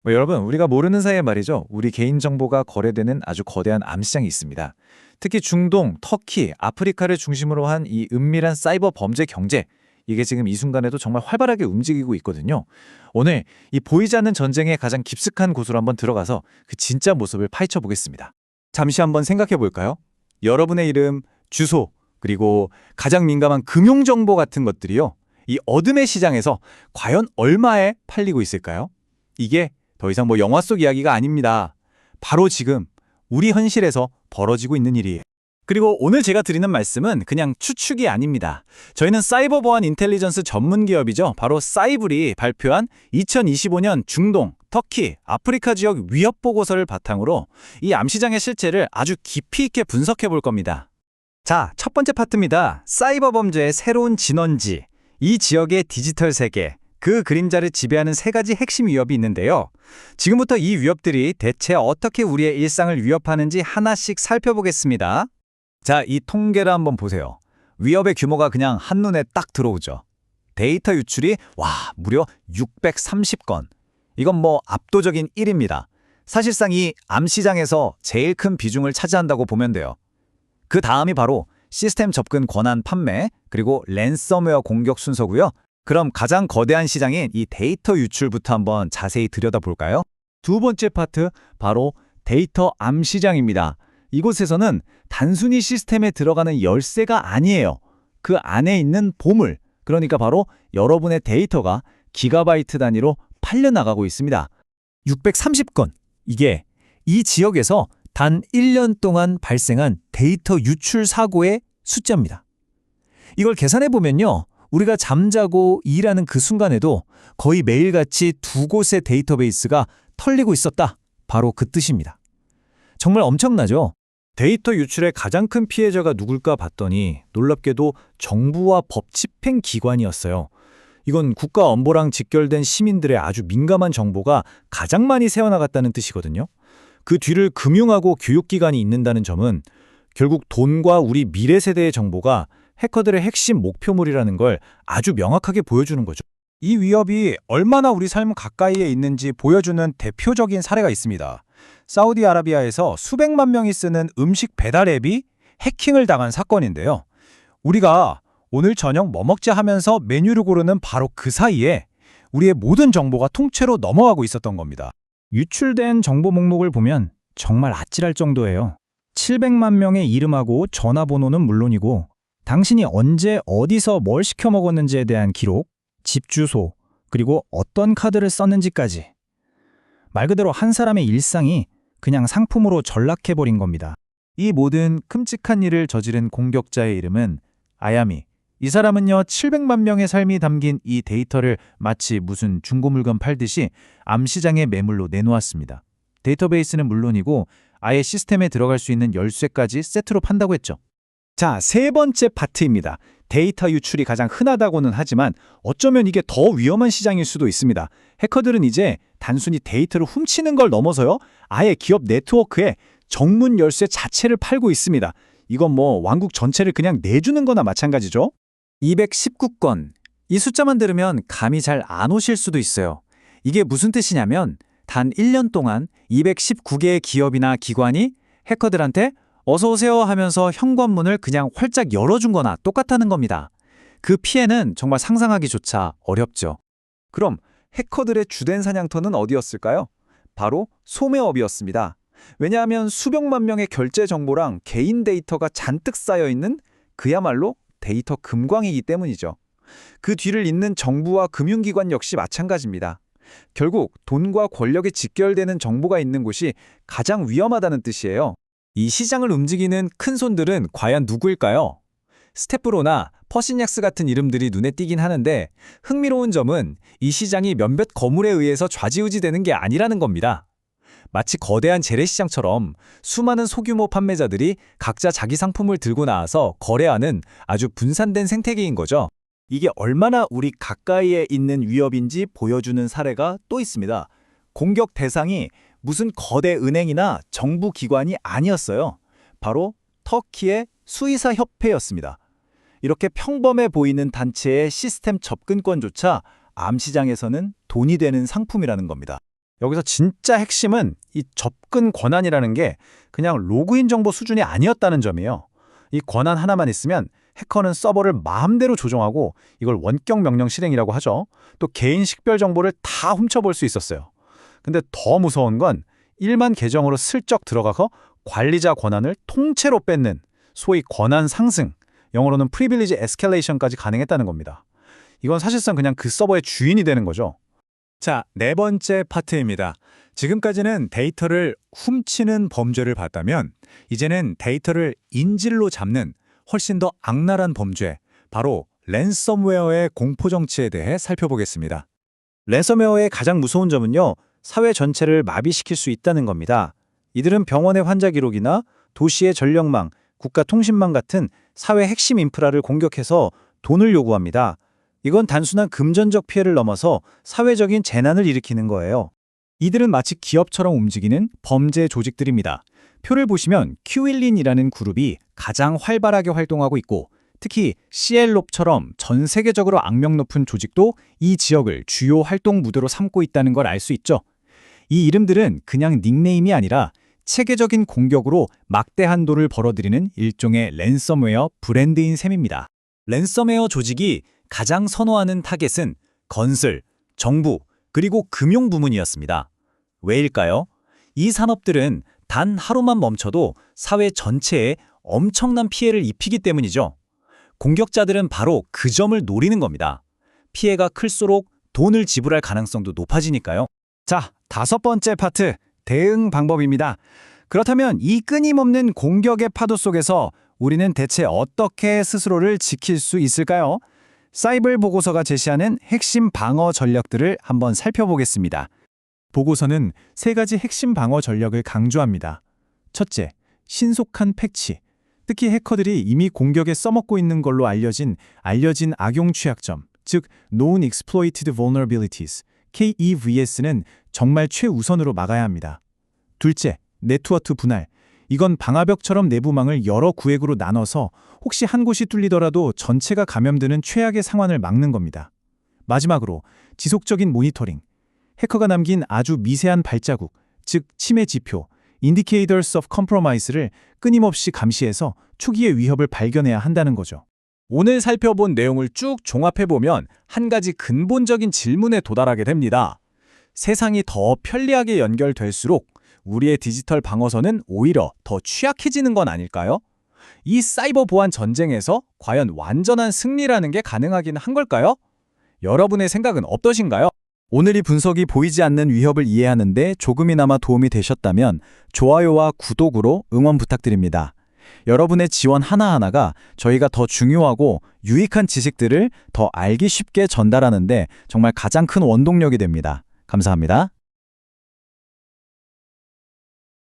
여러분, 우리가 모르는 사이에 말이죠. 우리 개인정보가 거래되는 아주 거대한 암시장이 있습니다. 특히 중동, 터키, 아프리카를 중심으로 한 이 은밀한 사이버 범죄 경제, 이게 지금 이 순간에도 정말 활발하게 움직이고 있거든요. 오늘 이 보이지 않는 전쟁의 가장 깊숙한 곳으로 한번 들어가서 그 진짜 모습을 파헤쳐 보겠습니다. 잠시 한번 생각해 볼까요? 여러분의 이름, 주소, 그리고 가장 민감한 금융정보 같은 것들이요. 이 어둠의 시장에서 과연 얼마에 팔리고 있을까요? 이게 더 이상 영화 속 이야기가 아닙니다. 바로 지금 우리 현실에서 벌어지고 있는 일이에요. 그리고 오늘 제가 드리는 말씀은 그냥 추측이 아닙니다. 저희는 사이버 보안 인텔리전스 전문 기업이죠. 바로 사이블이 발표한 2025년 중동, 터키, 아프리카 지역 위협 보고서를 바탕으로 이 암시장의 실체를 아주 깊이 있게 분석해 볼 겁니다. 자, 첫 번째 파트입니다. 사이버 범죄의 새로운 진원지, 이 지역의 디지털 세계, 그 그림자를 지배하는 세 가지 핵심 위협이 있는데요. 지금부터 이 위협들이 대체 어떻게 우리의 일상을 위협하는지 하나씩 살펴보겠습니다. 자, 이 통계를 한번 보세요. 위협의 규모가 그냥 한눈에 딱 들어오죠. 데이터 유출이 무려 630건. 이건 압도적인 1위입니다. 사실상 이 암시장에서 제일 큰 비중을 차지한다고 보면 돼요. 그 다음이 바로 시스템 접근 권한 판매, 그리고 랜섬웨어 공격 순서고요. 그럼 가장 거대한 시장인 이 데이터 유출부터 한번 자세히 들여다볼까요? 두 번째 파트, 바로 데이터 암시장입니다. 이곳에서는 단순히 시스템에 들어가는 열쇠가 아니에요. 그 안에 있는 보물, 그러니까 바로 여러분의 데이터가 기가바이트 단위로 팔려나가고 있습니다. 630건, 이게 이 지역에서 단 1년 동안 발생한 데이터 유출 사고의 숫자입니다. 이걸 계산해보면요. 우리가 잠자고 일하는 그 순간에도 거의 매일같이 두 곳의 데이터베이스가 털리고 있었다. 바로 그 뜻입니다. 정말 엄청나죠? 데이터 유출의 가장 큰 피해자가 누굴까 봤더니 놀랍게도 정부와 법 집행 기관이었어요. 이건 국가 엄보랑 직결된 시민들의 아주 민감한 정보가 가장 많이 새어나갔다는 뜻이거든요. 그 뒤를 금융하고 교육기관이 잇는다는 점은 결국 돈과 우리 미래 세대의 정보가 해커들의 핵심 목표물이라는 걸 아주 명확하게 보여주는 거죠. 이 위협이 얼마나 우리 삶 가까이에 있는지 보여주는 대표적인 사례가 있습니다. 사우디아라비아에서 수백만 명이 쓰는 음식 배달 앱이 해킹을 당한 사건인데요. 우리가 오늘 저녁 뭐 먹지 하면서 메뉴를 고르는 바로 그 사이에 우리의 모든 정보가 통째로 넘어가고 있었던 겁니다. 유출된 정보 목록을 보면 정말 아찔할 정도예요. 700만 명의 이름하고 전화번호는 물론이고 당신이 언제 어디서 뭘 시켜 먹었는지에 대한 기록, 집 주소, 그리고 어떤 카드를 썼는지까지. 말 그대로 한 사람의 일상이 그냥 상품으로 전락해버린 겁니다. 이 모든 끔찍한 일을 저지른 공격자의 이름은 아야미. 이 사람은요, 700만 명의 삶이 담긴 이 데이터를 마치 무슨 중고물건 팔듯이 암시장의 매물로 내놓았습니다. 데이터베이스는 물론이고 아예 시스템에 들어갈 수 있는 열쇠까지 세트로 판다고 했죠. 자, 세 번째 파트입니다. 데이터 유출이 가장 흔하다고는 하지만 어쩌면 이게 더 위험한 시장일 수도 있습니다. 해커들은 이제 단순히 데이터를 훔치는 걸 넘어서요, 아예 기업 네트워크에 정문 열쇠 자체를 팔고 있습니다. 이건 왕국 전체를 그냥 내주는 거나 마찬가지죠. 219건. 이 숫자만 들으면 감이 잘 안 오실 수도 있어요. 이게 무슨 뜻이냐면 단 1년 동안 219개의 기업이나 기관이 해커들한테 어서 오세요 하면서 현관문을 그냥 활짝 열어준 거나 똑같다는 겁니다. 그 피해는 정말 상상하기조차 어렵죠. 그럼 해커들의 주된 사냥터는 어디였을까요? 바로 소매업이었습니다. 왜냐하면 수백만 명의 결제 정보랑 개인 데이터가 잔뜩 쌓여있는 그야말로 데이터 금광이기 때문이죠. 그 뒤를 잇는 정부와 금융기관 역시 마찬가지입니다. 결국 돈과 권력에 직결되는 정보가 있는 곳이 가장 위험하다는 뜻이에요. 이 시장을 움직이는 큰 손들은 과연 누구일까요? 스테프로나 퍼시닉스 같은 이름들이 눈에 띄긴 하는데 흥미로운 점은 이 시장이 몇몇 거물에 의해서 좌지우지되는 게 아니라는 겁니다. 마치 거대한 재래시장처럼 수많은 소규모 판매자들이 각자 자기 상품을 들고 나와서 거래하는 아주 분산된 생태계인 거죠. 이게 얼마나 우리 가까이에 있는 위협인지 보여주는 사례가 또 있습니다. 공격 대상이 무슨 거대 은행이나 정부 기관이 아니었어요. 바로 터키의 수의사 협회였습니다. 이렇게 평범해 보이는 단체의 시스템 접근권조차 암시장에서는 돈이 되는 상품이라는 겁니다. 여기서 진짜 핵심은 이 접근 권한이라는 게 그냥 로그인 정보 수준이 아니었다는 점이에요. 이 권한 하나만 있으면 해커는 서버를 마음대로 조종하고 이걸 원격 명령 실행이라고 하죠. 또 개인 식별 정보를 다 훔쳐볼 수 있었어요. 근데 더 무서운 건 일만 계정으로 슬쩍 들어가서 관리자 권한을 통째로 뺏는 소위 권한 상승, 영어로는 프리빌리지 에스컬레이션까지 가능했다는 겁니다. 이건 사실상 그냥 그 서버의 주인이 되는 거죠. 자, 네 번째 파트입니다. 지금까지는 데이터를 훔치는 범죄를 봤다면 이제는 데이터를 인질로 잡는 훨씬 더 악랄한 범죄, 바로 랜섬웨어의 공포 정치에 대해 살펴보겠습니다. 랜섬웨어의 가장 무서운 점은요, 사회 전체를 마비시킬 수 있다는 겁니다. 이들은 병원의 환자 기록이나 도시의 전력망, 국가통신망 같은 사회 핵심 인프라를 공격해서 돈을 요구합니다. 이건 단순한 금전적 피해를 넘어서 사회적인 재난을 일으키는 거예요. 이들은 마치 기업처럼 움직이는 범죄 조직들입니다. 표를 보시면 큐윌린이라는 그룹이 가장 활발하게 활동하고 있고, 특히 시엘롭처럼 전 세계적으로 악명 높은 조직도 이 지역을 주요 활동 무대로 삼고 있다는 걸 알 수 있죠. 이 이름들은 그냥 닉네임이 아니라 체계적인 공격으로 막대한 돈을 벌어들이는 일종의 랜섬웨어 브랜드인 셈입니다. 랜섬웨어 조직이 가장 선호하는 타겟은 건설, 정부, 그리고 금융 부문이었습니다. 왜일까요? 이 산업들은 단 하루만 멈춰도 사회 전체에 엄청난 피해를 입히기 때문이죠. 공격자들은 바로 그 점을 노리는 겁니다. 피해가 클수록 돈을 지불할 가능성도 높아지니까요. 자, 다섯 번째 파트, 대응 방법입니다. 그렇다면 이 끊임없는 공격의 파도 속에서 우리는 대체 어떻게 스스로를 지킬 수 있을까요? 사이버 보고서가 제시하는 핵심 방어 전략들을 한번 살펴보겠습니다. 보고서는 세 가지 핵심 방어 전략을 강조합니다. 첫째, 신속한 패치. 특히 해커들이 이미 공격에 써먹고 있는 걸로 알려진 악용 취약점, 즉 Known Exploited Vulnerabilities, KEVS는 정말 최우선으로 막아야 합니다. 둘째, 네트워크 분할. 이건 방화벽처럼 내부망을 여러 구획으로 나눠서 혹시 한 곳이 뚫리더라도 전체가 감염되는 최악의 상황을 막는 겁니다. 마지막으로 지속적인 모니터링. 해커가 남긴 아주 미세한 발자국, 즉 침해 지표, Indicators of Compromise를 끊임없이 감시해서 초기의 위협을 발견해야 한다는 거죠. 오늘 살펴본 내용을 쭉 종합해보면 한 가지 근본적인 질문에 도달하게 됩니다. 세상이 더 편리하게 연결될수록 우리의 디지털 방어선은 오히려 더 취약해지는 건 아닐까요? 이 사이버 보안 전쟁에서 과연 완전한 승리라는 게 가능하긴 한 걸까요? 여러분의 생각은 어떠신가요? 오늘 이 분석이 보이지 않는 위협을 이해하는 데 조금이나마 도움이 되셨다면 좋아요와 구독으로 응원 부탁드립니다. 여러분의 지원 하나하나가 저희가 더 중요하고 유익한 지식들을 더 알기 쉽게 전달하는 데 정말 가장 큰 원동력이 됩니다. 감사합니다.